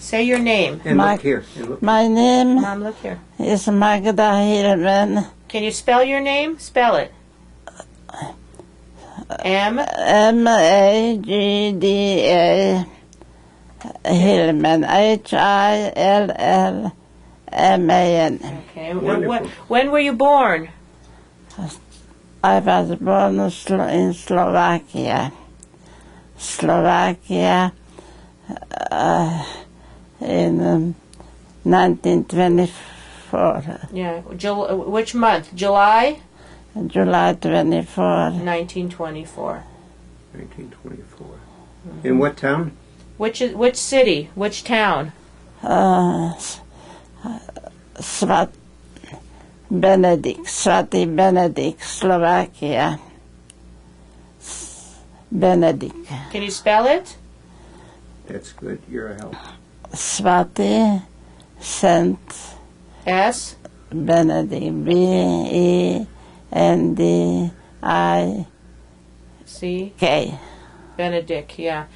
Say your name. And look here. And look. My name Mom, look here. is Magda Hillman. Can you spell your name? Spell it. Magda Hillman. Hillman. Okay. When were you born? I was born in Slovakia. In 1924. Yeah. Which month? July? July 24. 1924. 1924. In what town? Which city? Which town? Svatý Benedict, Slovakia. Benedict. Can you spell it? That's good. You're a help. Svatý Saint S. Benedict. B-E-N-D-I-C-K. Benedict, yeah.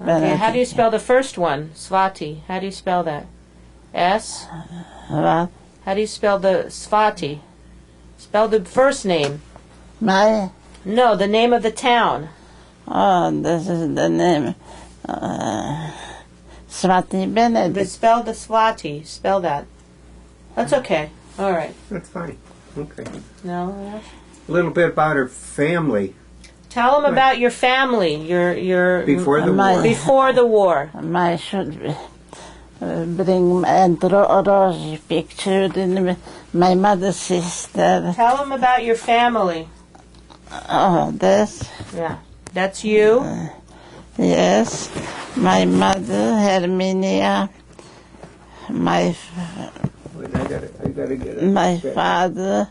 Okay, Benedict. how do you spell the first one? Swati. How do you spell that? S? What? How do you spell the Swati? Spell the first name. My? No, the name of the town. Oh, this is the name. Svatý But Benedict. spell the Swati. Spell that. That's okay. All right. That's fine. Okay. No? A little bit about her family. Tell them about your family. Your Before the war. Before the war. My should bring and Rosie picture in my mother's sister. Tell them about your family. Oh, this? Yeah. That's you? Yes. My mother, Herminia. My Wait, I gotta get it. my father.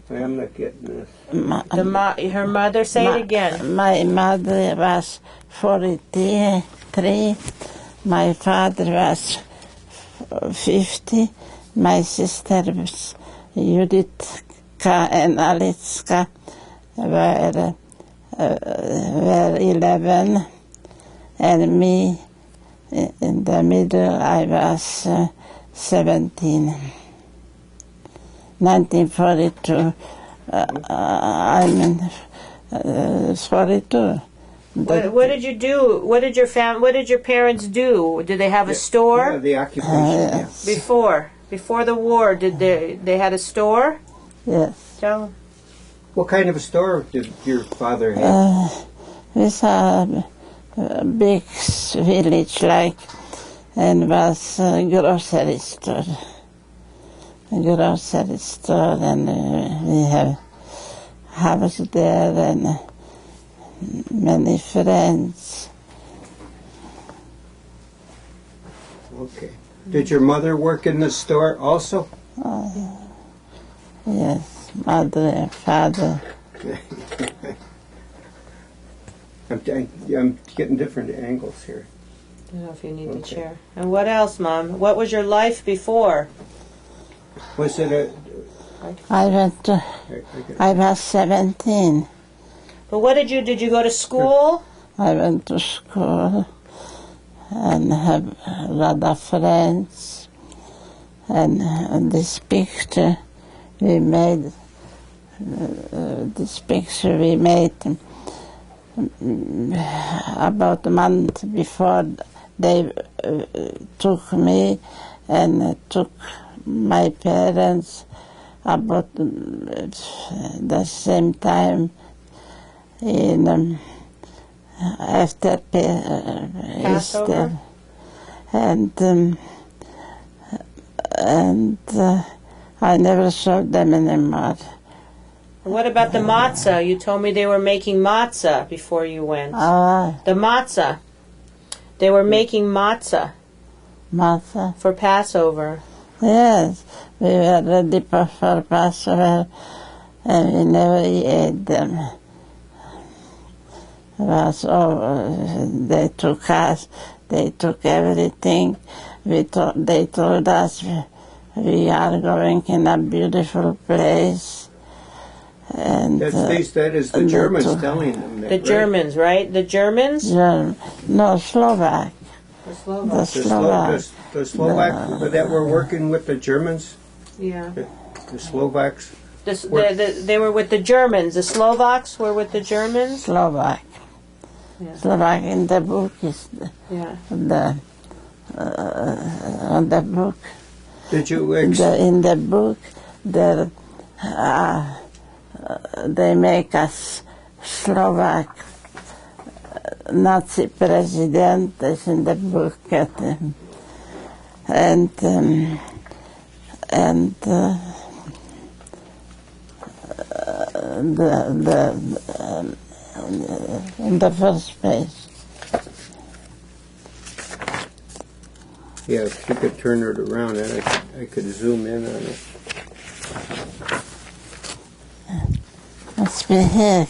I'm not getting this. Her mother, say it again. My mother was 43. My father was 50. My sister was Juditka and Alitska were 11. And me, in the middle, I was 17. 1942. I'm 42. What did you do? What did your parents do? Did they have a store? Yeah, the occupation. Yeah. Before the war, did they had a store? Yes. Tell them. What kind of a store did your father have? It's a big village and was a grocery store. And we have house there and many friends. Okay. Did your mother work in the store also? Yes, mother and father. I'm getting different angles here. I don't know if you need the chair. And what else, Mom? What was your life before? Was it I was 17. But what did you go to school? I went to school and have a lot of friends. And this picture we made about a month before they took me and took my parents about the same time in after Easter, and I never saw them anymore. What about the matzah? You told me they were making matzah before you went. The matzah. They were making matzah. Matzah? For Passover. Yes, we were ready for Passover and we never ate them. It was over. They took us, they took everything. They told us we are going in a beautiful place. And that is the Germans telling them that. The Germans, right? The Germans? No, Slovak. The Slovaks. The Slovaks that were working with the Germans? Yeah. The Slovaks? They were with the Germans. The Slovaks were with the Germans? Slovak. Yeah. Slovak in the book is on the book. Did you In the book, they make us Slovak Nazi president is in the book, and on the first page. Yeah, if you could turn it around, and I could zoom in on it. Must be here.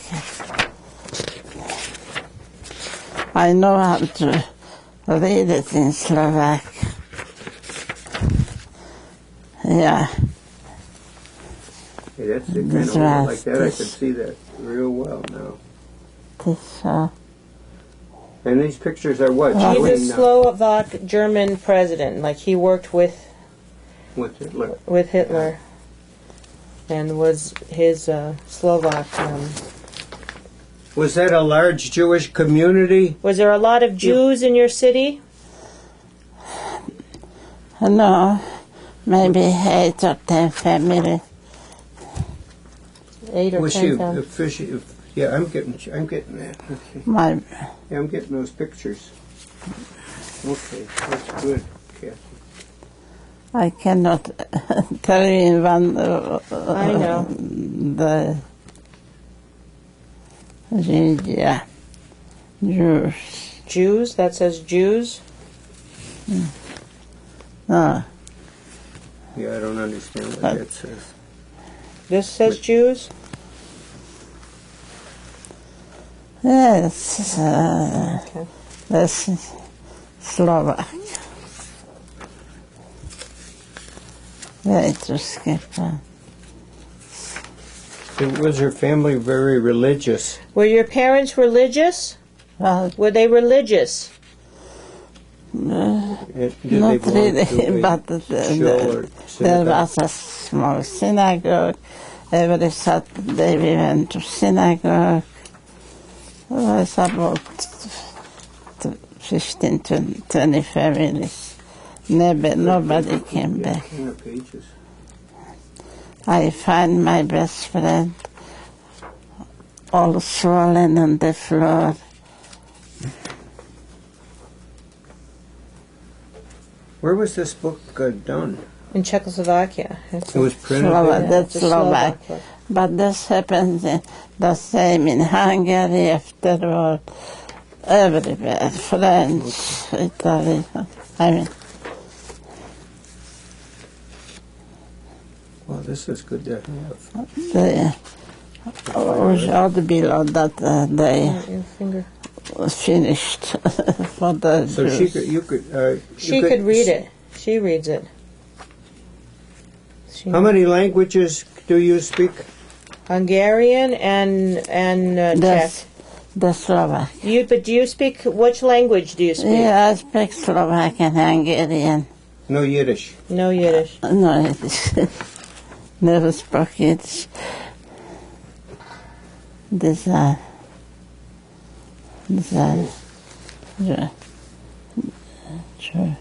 I know how to read it in Slovak. Yeah. Hey, that's it, kind of like that. I could see that real well now. This, and these pictures are what? He's a Slovak German president. Like he worked with Hitler. With Hitler, and was his Slovak. Was that a large Jewish community? Was there a lot of Jews in your city? no, maybe 8 or 10 families. 8 or Was 10 she families. official? Yeah, I'm getting that. Okay. My, Yeah, I'm getting those pictures. Okay, that's good, Kathy. I cannot tell you in one. I know. The Jews. Jews? That says Jews? No, Yeah, I don't understand what that says. This says Jews? yes, Okay. this is Slovak. Very to skip. Was her family very religious? Were your parents religious? Well, Were they religious? not Did they belong really, to a but shul or there synagogue? was a small synagogue. Every Saturday we went to synagogue. It was about 15 to 20 families. Nobody came back. Kind of pages. I find my best friend all swollen on the floor. Where was this book done? In Czechoslovakia. It was printed Slovak, there? that's it's a Slovak. book. But this happens the same in Hungary afterward. Everywhere. French, Italy. I mean, Well, this is good to have. they ought below that they Your finger. finished for the So Jews. She could read it. She reads it. How many languages do you speak? Hungarian and Czech. The Slovak. But do you speak, which language do you speak? Yeah, I speak Slovak and Hungarian. No Yiddish. No Yiddish. No, never spoke Yiddish. Sure.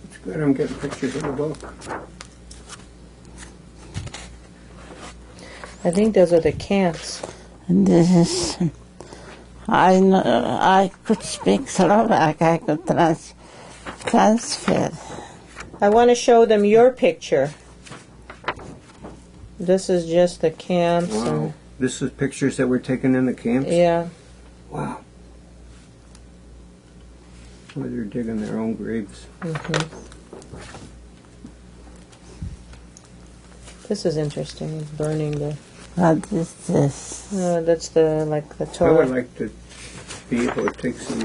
It's good. I'm getting pictures of the book. I think those are the camps. And this is, I could speak Slovak, I could transfer. I want to show them your picture. This is just the camps. Wow. This is pictures that were taken in the camps? Yeah. Wow. Where they're digging their own graves. This is interesting. It's burning the. What is this? That's the I Torah. would like to be able to take some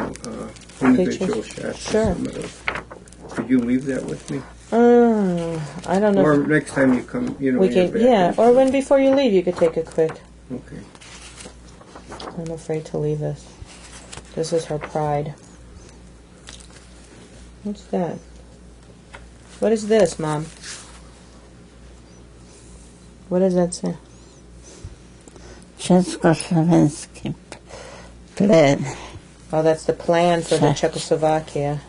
individual Pictures? shots Sure. of some of those. Could you leave that with me? I don't know. Or next time you come, you know. We you're can, back. yeah. Or when before you leave, you could take a quick. Okay. I'm afraid to leave this. This is her pride. What's that? What is this, Mom? What does that say? Czechoslovakia plan. Oh, that's the plan for the Czechoslovakia.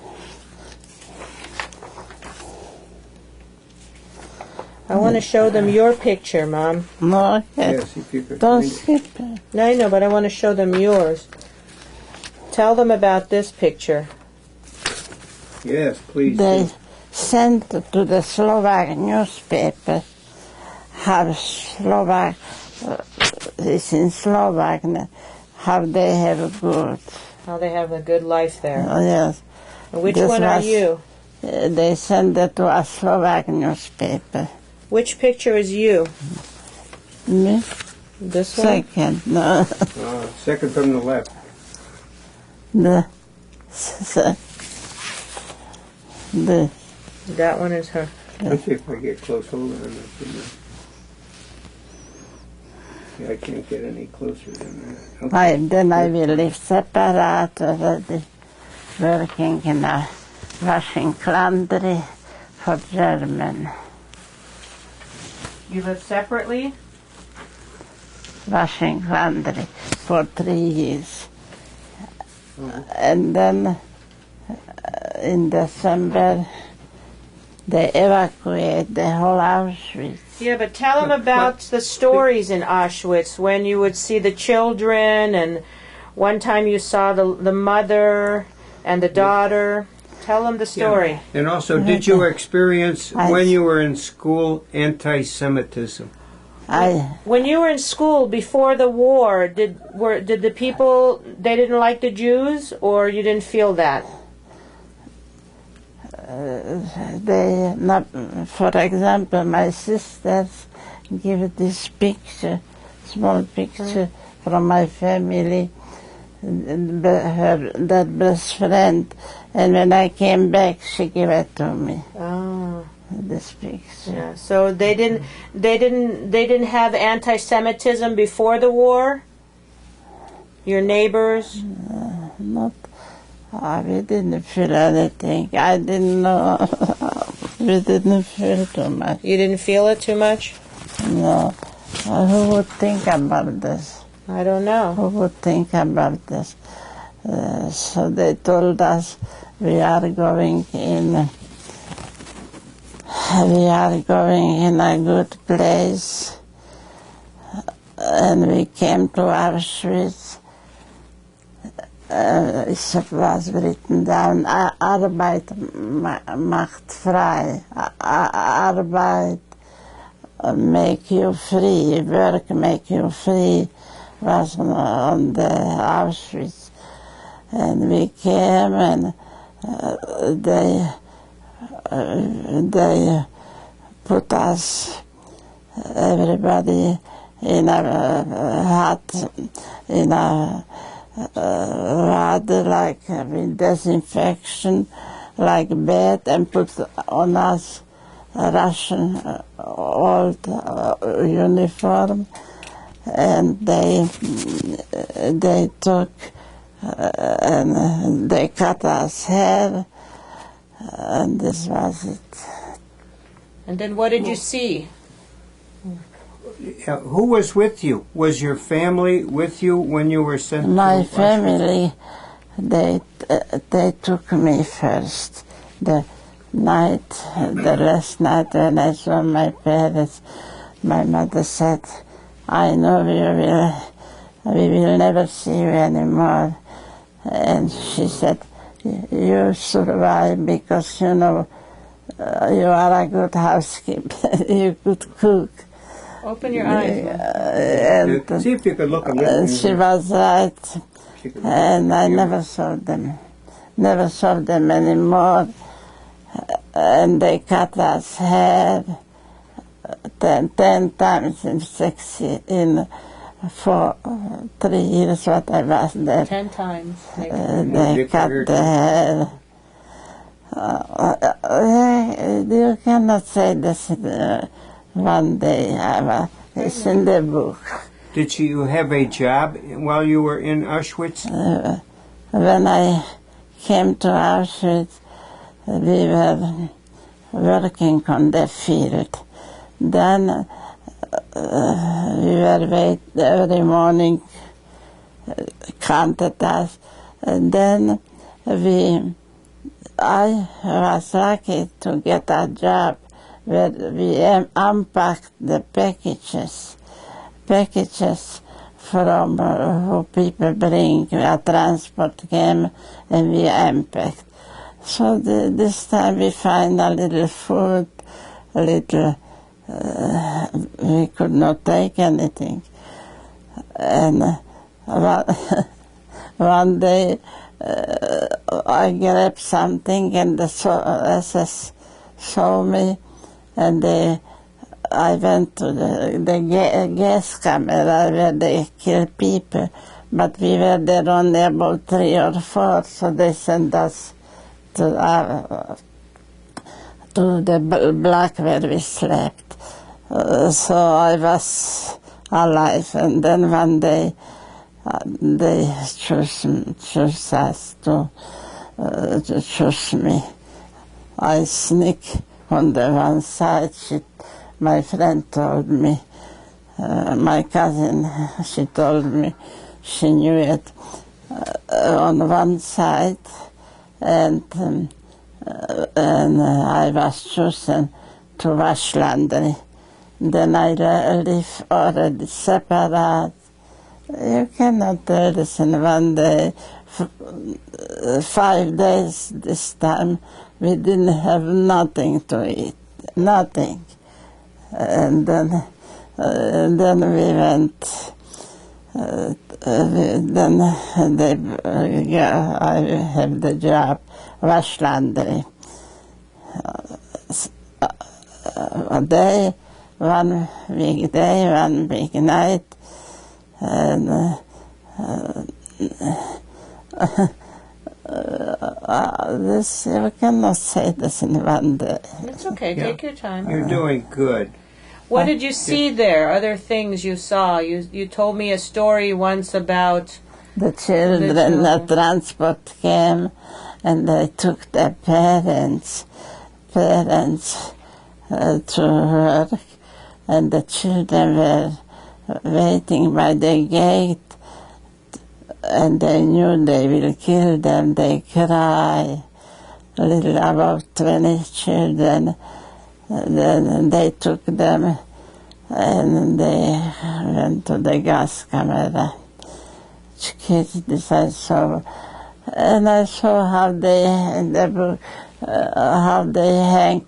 I want to show them your picture, Mom. No, Yes, if you could don't find it. skip it. No, I know, but I want to show them yours. Tell them about this picture. Yes, please. They do. sent to the Slovak newspaper how Slovak is in Slovak, how they have good. How they have a good life there. Yes. Which This one are was- you? They sent it to a Slovak newspaper. Which picture is you? Me? This one? Second, no. Second from the left. The That one is her. Let's see if I get close. Hold on. Yeah, I can't get any closer than that. Okay. then I will live separate already, working in a washing laundry for German. You live separately? Washing laundry for 3 years. And then in December they evacuate the whole Auschwitz. Yeah, but tell them about the stories in Auschwitz when you would see the children, and one time you saw the mother and the daughter. Tell them the story. And also, did you experience, I- when you were in school, anti-Semitism? When you were in school before the war, did the people, they didn't like the Jews, or you didn't feel that? They not, for example, my sisters give this picture, small picture from my family, that best friend, and when I came back, she gave it to me. Oh. This picture. Yeah. So they didn't have anti-Semitism before the war. Your neighbors. Not. We didn't feel anything. I didn't know. We didn't feel too much. You didn't feel it too much. No. Who would think about this? I don't know. Who would think about this? So they told us we are going in a good place, and we came to Auschwitz. It was written down, Arbeit macht frei. Arbeit make you free, work make you free, was on the Auschwitz. And we came, and they put us, everybody, in a hut, in a rather like with disinfection, like bed, and put on us a Russian old uniform, and they took and they cut us hair, and this was it. And then what did you see? Who was with you? Was your family with you when you were sent My to Auschwitz? family, they took me first. The last night when I saw my parents, my mother said, I know we will never see you anymore. And she said, you survive because, you know, you are a good housekeeper, you could cook. Open your eyes. And See if you could look a little. she was right, and I never saw them anymore. And they cut us hair 10 times in 3 years what I was there. 10 times. They cut the hair. You cannot say this one day. It's in the book. Did you have a job while you were in Auschwitz? When I came to Auschwitz, we were working on the field. Then we were wait every morning, counted us, and then I was lucky to get a job where we unpacked the packages from who people bring. A transport came and we unpacked. So this time we find a little food, a little. We could not take anything, and one day I grabbed something and the SS saw me, and I went to the gas camera where they kill people, but we were there only about 3 or 4, so they sent us to the block where we slept. So I was alive, and then one day they chose us to choose me. I sneak on the one side. My friend told me, my cousin, she told me, she knew it, on one side, and I was chosen to wash laundry. Then I live already separate. You cannot do this in one day. 5 days this time, we didn't have nothing to eat, nothing. And then we went. I have the job, wash laundry. One weekday, one weeknight, and this, you cannot say this in one day. It's okay. Take your time. You're doing good. What did you see there? Other things you saw? You told me a story once about the children. The transport came, and they took their parents to work, and the children were waiting by the gate, and they knew they will kill them. They cry, little about 20 children. Then they took them and they went to the gas camera. Kids, this I saw, and I saw how they in the book, how they hang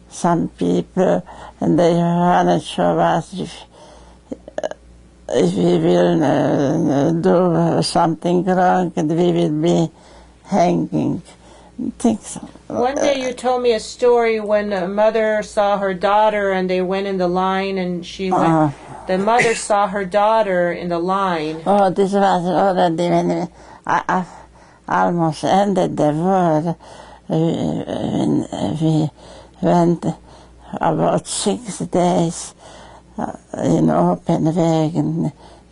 some people, and they want to show us if we will do something wrong, and we will be hanging. Things. One day you told me a story when a mother saw her daughter and they went in the line, and she went. The mother saw her daughter in the line. Oh, this was already when I almost ended the war. We went about 6 days in open way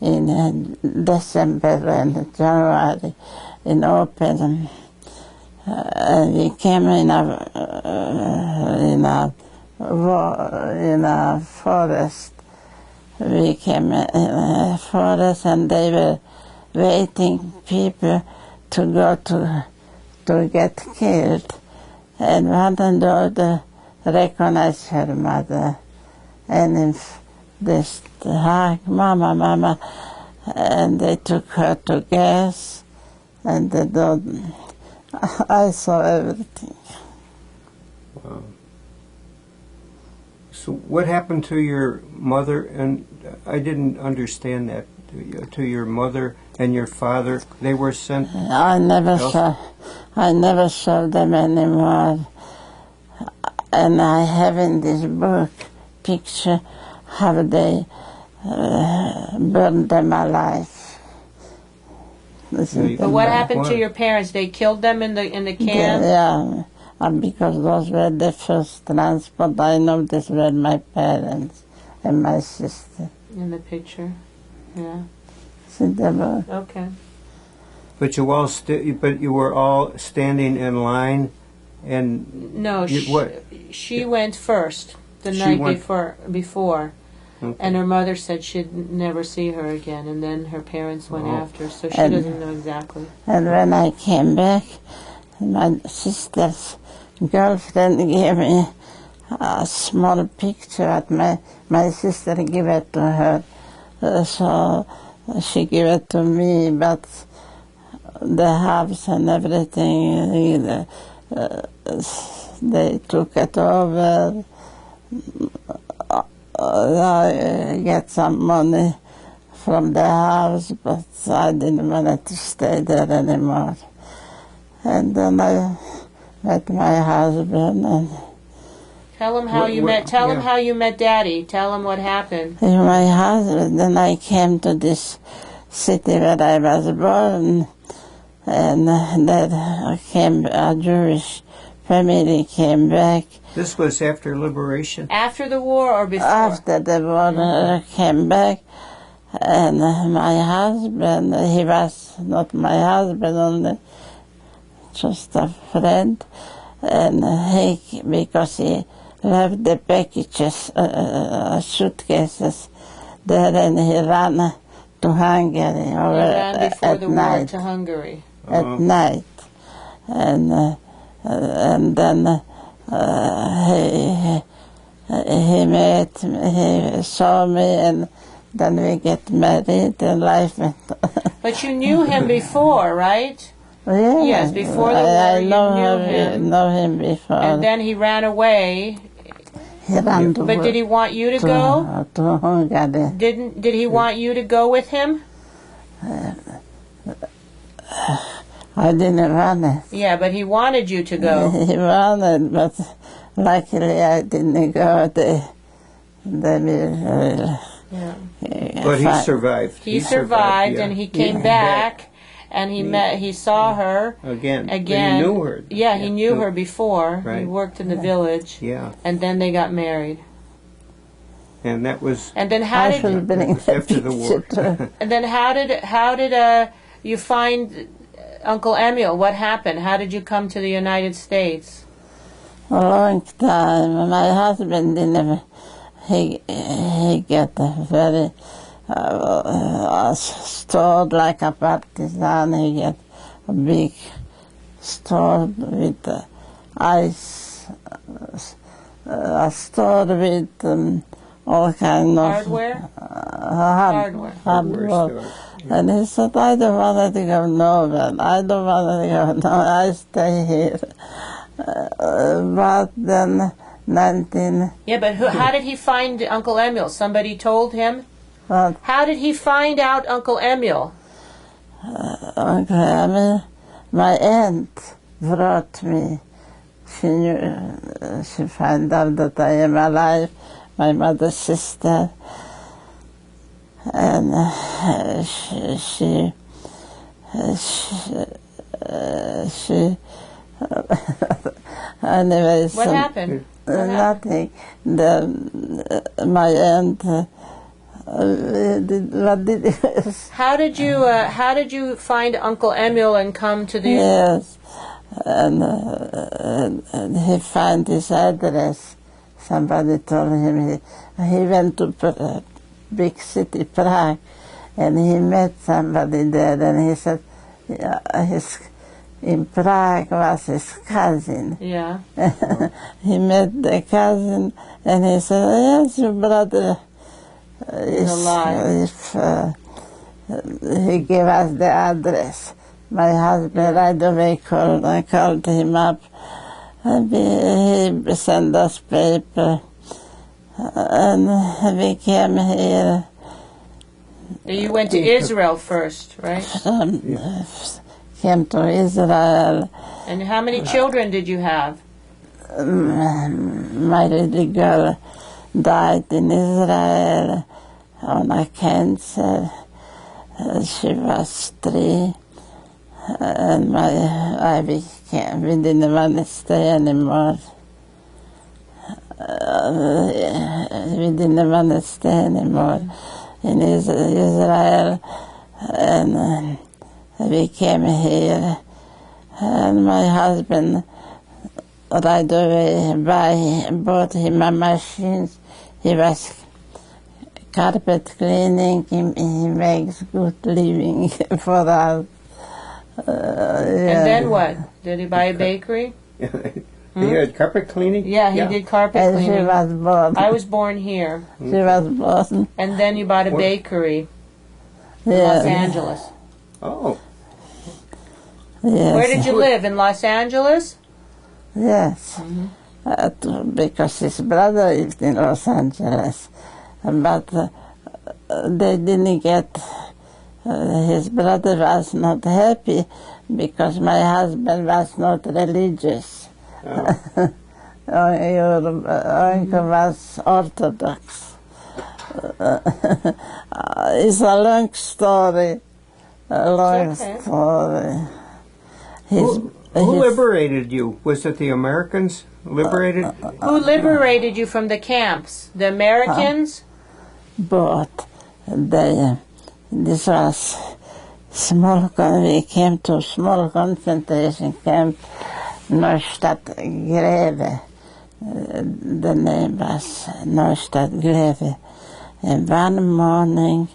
in December and January in open. We came in a forest. We came in a forest, and they were waiting people to go to get killed. And one and all recognized her mother, and if they hug, "Mama, Mama," and they took her to gas, and the dog. I saw everything. Wow. So what happened to your mother? And I didn't understand that. To your mother and your father, they were sent. I never saw them anymore. And I have in this book picture how they burned them alive. But what happened to your parents? They killed them in the can? Yeah, because those were the first transport. I know these were my parents and my sister. In the picture, yeah. See, they were. Okay. But you were all standing in line, and No, what? she went first the She night went- before, Okay. and her mother said she'd never see her again, and then her parents went Oh. after, so she And- doesn't know exactly. And when I came back, my sister's girlfriend gave me a small picture at my sister gave it to her. So she gave it to me, but the house and everything, they took it over. I get some money from the house, but I didn't want to stay there anymore. And then I met my husband, and Tell him how you What- met. Tell him yeah. how you met Daddy. Tell him what happened. my husband, then I came to this city where I was born, and then came a Jewish family came back. This was after liberation. After the war or before? After the war came back, and my husband, he was not my husband, only just a friend, and because he left the packages, suitcases there, and he ran to Hungary He over ran before at the war night. to Hungary. At night, and then he met me, he saw me, and then we get married, and life went on. But you knew him before, right? Yeah, Yes, before the I war you know him before. And then he ran away. he ran to But did he want you to go? to Hungary. Did he want you to go with him? I didn't want it. Yeah, but he wanted you to go. He wanted, but luckily I didn't go. They Yeah. But he survived. He survived, yeah. and he came back, and he saw her again. But again. he knew her. Yeah, he knew her before. He Right. worked in the village, Yeah, and then they got married. and that was And then how I did should bring after the war. picture. and then how did you find Uncle Emil? What happened? How did you come to the United States? A long time. My husband didn't. He got a very store like a partisan. He got a big store with ice, a store with all kind of Hardware? hardware. Hardware store. And he said, I don't want to go nowhere. I don't want to go nowhere. I stay here. But then 19... Yeah, but how did he find Uncle Emil? Somebody told him? But How did he find out Uncle Emil? okay, my aunt brought me. She knew, she found out that I am alive, my mother's sister. And she anyway, What happened? nothing. My aunt what did How did you find Uncle Emil and come to the? yes, and he found his address. Somebody told him he went to big city Prague, and he met somebody there, and he said in Prague was his cousin. Yeah. He met the cousin, and he said, yes, your brother is alive. He gave us the address. My husband right away called. I called him up, and he sent us paper, and we came here. You went to Israel first, right? Came to Israel. And how many children did you have? My little girl died in Israel on a cancer. She was 3. and we didn't want to stay anymore. We didn't want to stay anymore in Israel, and we came here, and my husband right away bought him a machine. He was carpet cleaning. He makes good living for us. And then what? Did he buy a bakery? He had carpet cleaning? Yeah, he did carpet And cleaning. she was born. I was born here. She was born. And then you bought a bakery in Yeah. Los Angeles. Oh, Yes. Where did you live? In Los Angeles? Yes. Because his brother lived in Los Angeles. But they didn't get, his brother was not happy because my husband was not religious. Your uncle was Orthodox. It's a long story. A long okay. story. who liberated you? Was it the Americans liberated? Who liberated you from the camps? The Americans? But this was we came to a small concentration camp, Neustadt Greve. The name was Neustadt Greve. And one morning,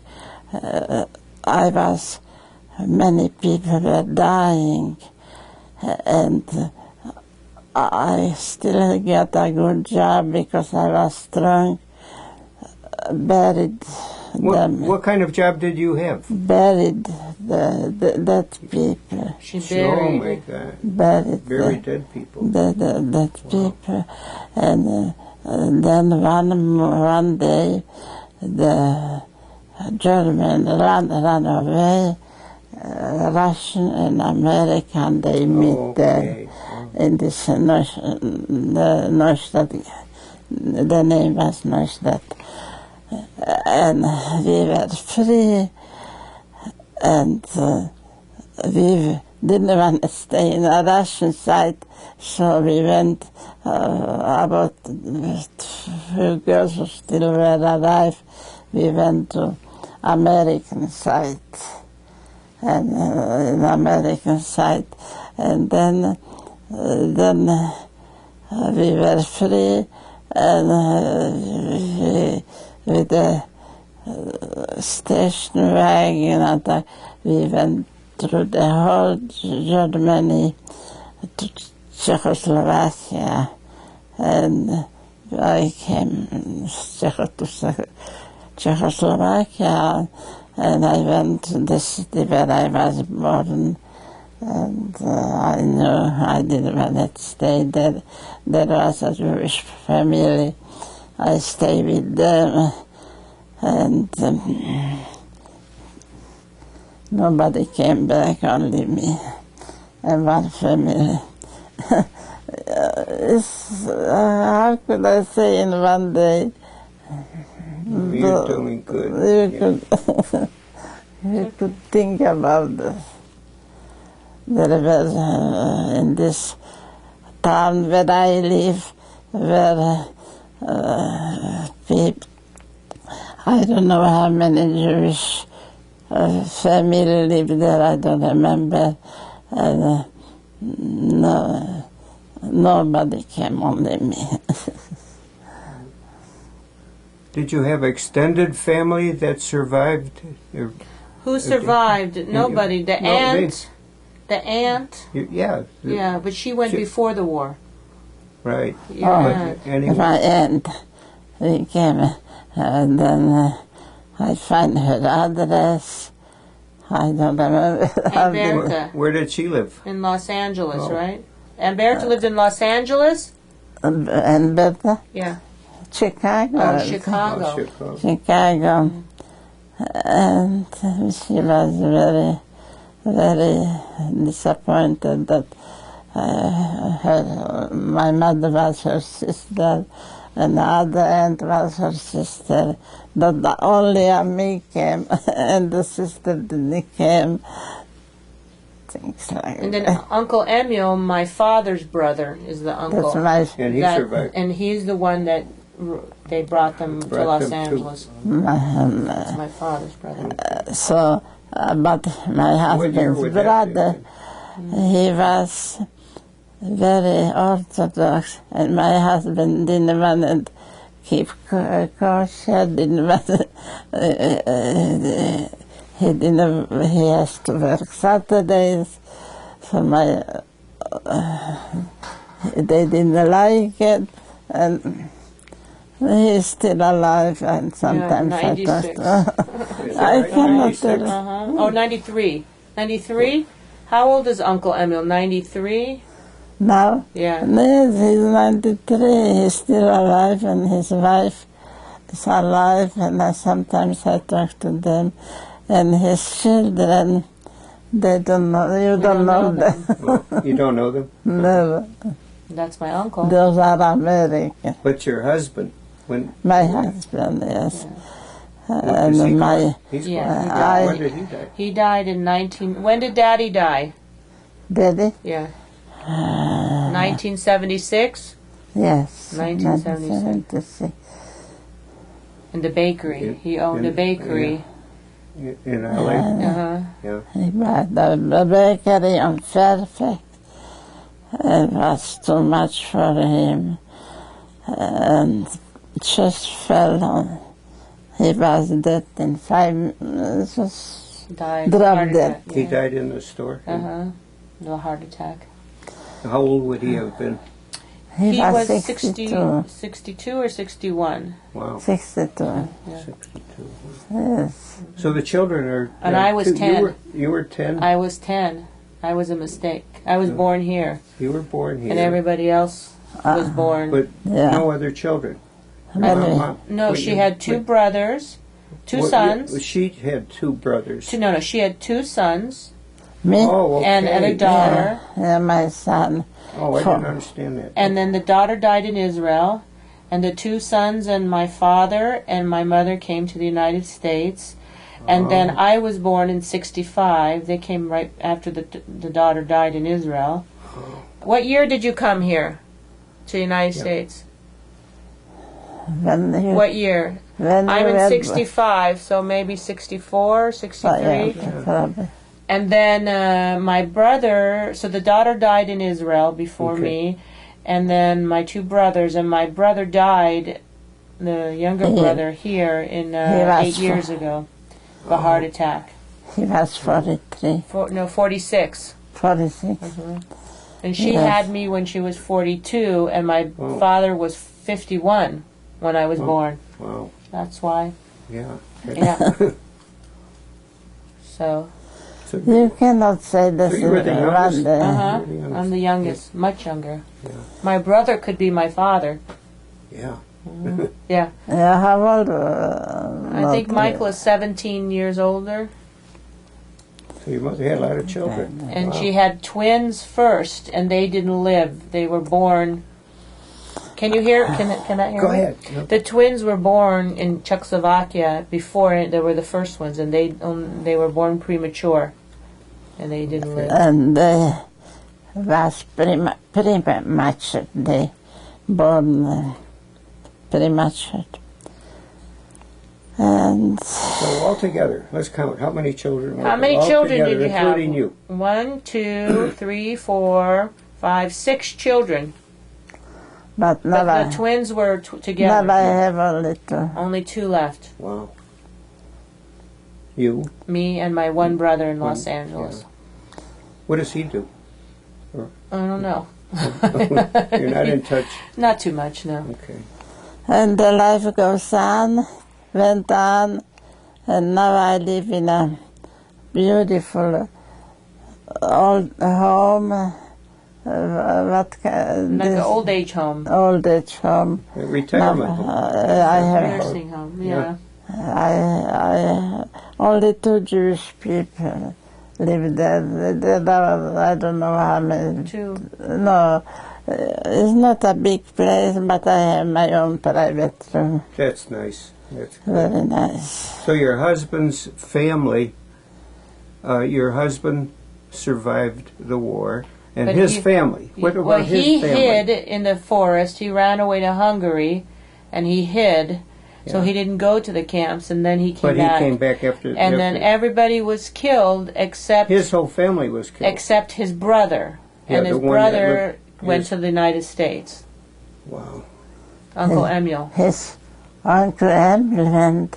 many people were dying, and I still got a good job because I was strong. Buried them. What kind of job did you have? Buried the dead people. She Oh buried my you. God. Buried Very dead people. the dead people. And then one day the German ran away. Russian and American, they meet there in this Neustadt. The name was Neustadt. And we were free, and we didn't want to stay in a Russian side, so we went about few girls who still were alive. We went to American side, and American side, and then we were free, and with the station wagon, and we went through the whole Germany to Czechoslovakia, and I came to Czechoslovakia, and I went to the city where I was born, and I knew I didn't want to stay there. There was a Jewish family. I stayed with them, and nobody came back, only me and one family. How could I say in one day? You're doing good. You could think about this. There were in this town where I live, where people, I don't know how many Jewish family lived there, I don't remember. And nobody came, only me. Did you have extended family that survived? Who survived? Nobody. The No, aunt. The aunt. Yeah. Yeah, but she went She- before the war. Right. Yeah. But anyway, My aunt, we came, and then I find her address. I don't remember. And Bertha where did she live? in Los Angeles, Oh. right? And Bertha lived in Los Angeles? And Bertha, Yeah. Chicago. Oh, Chicago. Oh, Chicago. Chicago. And she was very, very disappointed that my mother was her sister, and the other aunt was her sister. That only me came, and the sister didn't came. things like And then that. Uncle Emil, my father's brother, is the uncle. That's And he that- survived. And he's the one that they brought them to Brought Los them to- Angeles. It's my father's brother. so, but my What year husband's would that have brother, been? he was very orthodox, and my husband didn't want to keep kosher, didn't want to, he has to work Saturdays, so they didn't like it, and he's still alive, and sometimes I 96. I cannot tell. Oh, 93. 93? How old is Uncle Emil? 93? Now, Yeah. yes, he's 93, he's still alive, and his wife is alive, and sometimes I talk to them, and his children, they don't know, you don't know them. Oh, you don't know them? No, That's my uncle. those are American. But your husband, when My husband, yes. when is he And my, gone? He's Yeah, he gone. died. When did he die? He died in 19... When did Daddy die? daddy, Yeah. 1976? yes. 1976. In the bakery. He owned a bakery. In L.A.? Uh-huh. Yeah. He bought the bakery on Fairfax. It was too much for him, and just fell on. He was dead in 5 minutes, just Died. dropped Heart dead. attack, He yeah. died in the store? Uh-huh. No heart attack. How old would he have been? He, was 62 or 61. Wow. 62, Yeah. 62. yes. So the children are... And I was 10. You were 10? I was 10. I was a mistake. I was born here, You were born here. and everybody else was born. But Yeah. no other children? Really? No, Wait, she had 2 brothers, 2 what- sons. She had 2 brothers. No, she had 2 sons Me? Oh, okay. and a daughter. Yeah, my son. Oh, I didn't understand that. And then the daughter died in Israel, and the 2 sons and my father and my mother came to the United States. And then I was born in 65. They came right after the daughter died in Israel. What year did you come here to the United States? When you, What year? when I'm you in were- 65, so maybe 64, 63. yeah, probably. And then my brother, so the daughter died in Israel before Okay. me, and then my 2 brothers, and my brother died, the younger Yeah. brother, here in was 8 years ago, of a heart attack. He was 43, 46. 46. And she Yes. had me when she was 42, and my Oh. father was 51 when I was Oh. born. Wow. That's why. Yeah. Yeah. So, So You cannot say this So you were the in youngest? one day. uh-huh. Really young. I'm the youngest, much younger. Yeah. My brother could be my father. Yeah. Yeah. Yeah, how old? I think Michael is 17 years older, So your mother had a lot of children. and Wow. she had twins first, and they didn't live. They were born. Can you hear? Can I hear? Go me? ahead. No. The twins were born in Czechoslovakia before they were the first ones, and they were born premature, and they didn't live. And they was pretty much they born pretty much. And So altogether, let's count. How many children were How there many children altogether, did you have? including you? 1, 2, 3, 4, 5, 6 children. but But now the twins were together. now I have only 2. Only 2 left. Wow. You? Me and my one brother in Los Angeles. What does he do? I don't know. You're not in touch. Not too much, no. Okay. And the life goes on, went on, and now I live in a beautiful old home. Like an old age home. old age home. A retirement home. I have Nursing home, yeah. I only 2 Jewish people live there. I don't know how many. 2. No, it's not a big place, but I have my own private room. That's nice. That's good. Very nice. So your husband's family, your husband survived the war, and But his family. What about his he family? hid in the forest. He ran away to Hungary, and he hid. So Yeah. he didn't go to the camps, and then he came But he back. came back after. And then everybody was killed except his whole family was killed. except his brother. Yeah, And his the one brother that went his- to the United States. Wow. Uncle Emil. His Uncle Emil went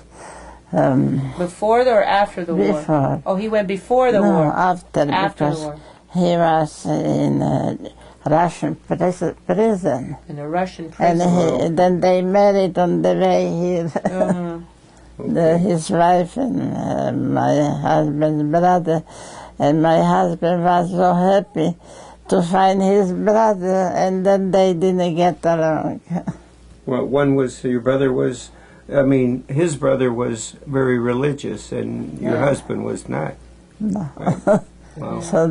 Before or after the war? before. Oh, he went before the No, war. after, After the because war. he was in a Russian prison. In a Russian And prison. then they married on the way here. Uh-huh. His wife and my husband's brother. And my husband was so happy to find his brother, and then they didn't get along. Well, one was your brother was. I mean, his brother was very religious, and your husband was not. No. Right? Wow. So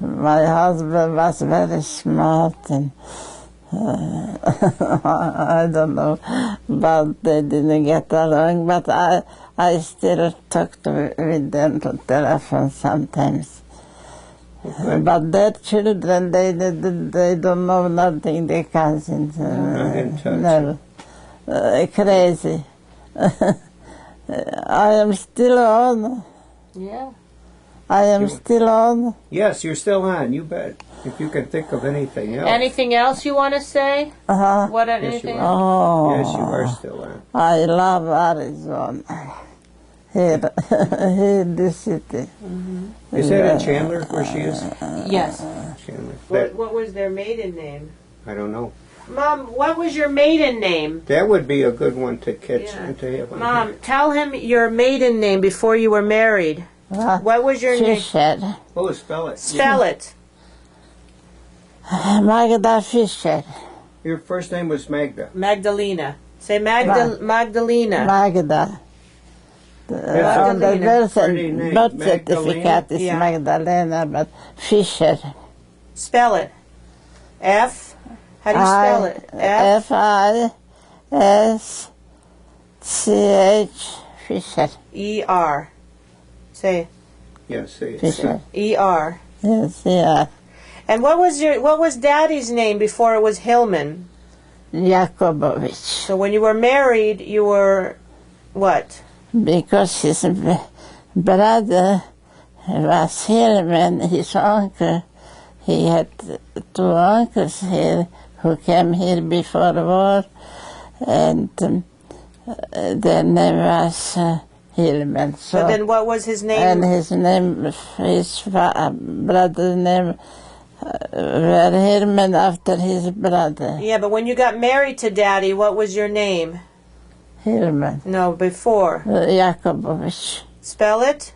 my husband was very smart, and I don't know, but they didn't get along. But I still talk with them to telephone sometimes. Okay. But their children, they don't know nothing. The cousins, Not in touch. never. Crazy. I am still on. Yeah. I am still on. Yes, you're still on. You bet. If you can think of anything else. Anything else you want to say? Uh-huh. What? Yes, you Anything? are. Oh, Yes, you are still on. I love Arizona. Here, here, the city. Is that in Chandler where she is? Yes. Chandler. What was their maiden name? I don't know. Mom, what was your maiden name? That would be a good one to catch Yeah. and to have on Mom, here. tell him your maiden name before you were married. What was your name? Fisher. Oh, spell it. Spell it. Magda Fisher. Your first name was Magda. Magdalena. Say Magdalena. Magda. That's On the Magdalena. Pretty name. birth Magdalena? certificate is Yeah. Magdalena, but Fisher. Spell it. F. How do you spell it? F. F-I-S-C-H. Fisher. E-R. Say Yes, see. Fisher. E-R. Yes, yeah. And what was Daddy's name before it was Hillman? Jakobovich. So when you were married, you were what? Because his brother was Hillman, his uncle. He had two uncles here who came here before the war, and their name was Hillman. So then what was his name? And his name, his brother's name, were Hillman after his brother. Yeah, but when you got married to Daddy, what was your name? Hillman. No, before. Jakobovich. Spell it.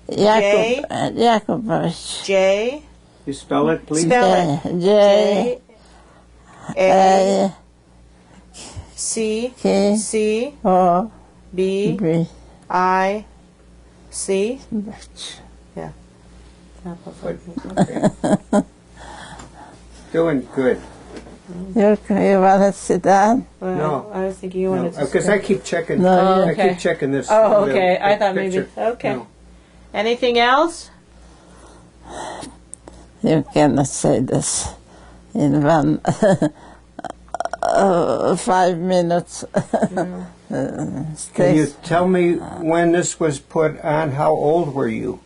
Jakobovich. J. You spell it, please? Spell it. J. A. A. C. K. C. O. B. B. I. C. Okay. Doing good. You want to sit down? Well, No. I was thinking you wanted to. Because I keep checking. No. Oh, I okay. keep checking this. Oh, the- okay. the I thought maybe. picture. Okay. No. Anything else? You cannot say this in one 5 minutes. Can you tell me when this was put on? How old were you?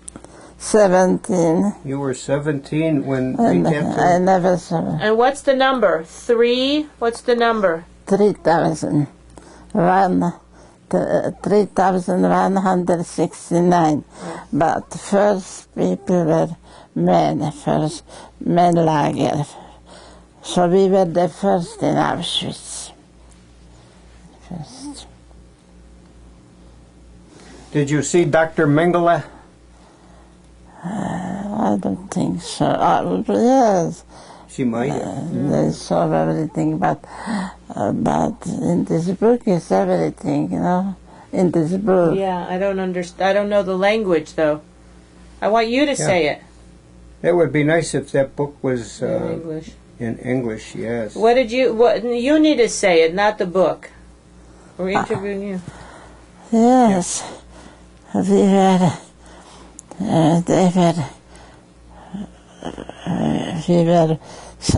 17. You were 17 when And they canceled. I never saw And what's the number? 3. What's the number? 3,000. 3,169. But first people were men, first men lager. So we were the first in Auschwitz. First. Did you see Dr. Mengele? I don't think so. Yes, She might have. they saw everything, but in this book is everything, you know. In this book, Yeah, I don't understand. I don't know the language though. I want you to say it That would be nice if that book was in English. in English, yes. What you need to say it, not the book. We're interviewing you. yes, we were. They were we were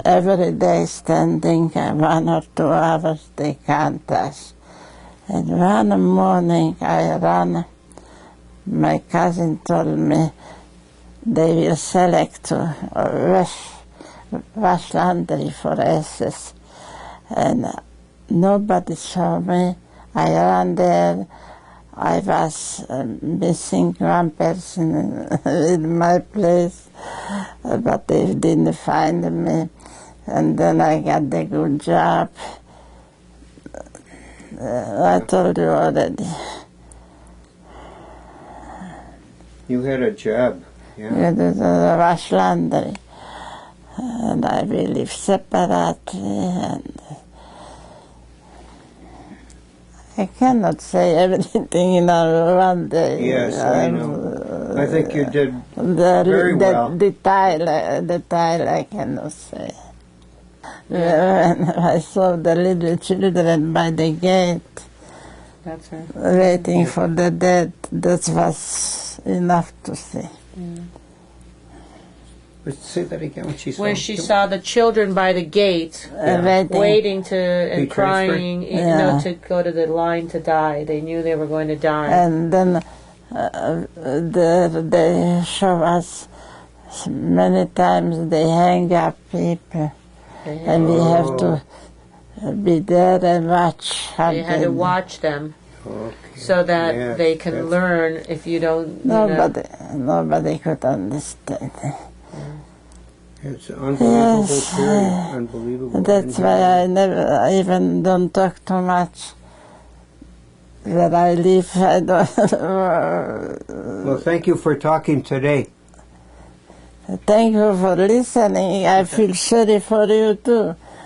every day standing 1 or 2 hours, they count us. And one morning I ran, my cousin told me they will select wash laundry for SS. And nobody saw me. I ran there. I was missing one person in my place, but they didn't find me. And then I got the good job. I told you already. You had a job, yeah? The wash laundry. And I will live separately. And I cannot say everything in one day. Yes, I know. I think you did very well. Detail I cannot say. When I saw the little children by the gate, That's right. waiting for the dead, that was enough to see. But say that again. When she saw the children by the gate, waiting to and crying, to go to the line to die. They knew they were going to die. And then they show us many times they hang up people, and we have to be there and watch. You had to watch them. Okay. So that they can learn. If you don't, nobody could understand. It's an unbelievable period. Unbelievable. That's why I never even don't talk too much. Where I live, I don't. Well, thank you for talking today. Thank you for listening. I feel sorry for you too.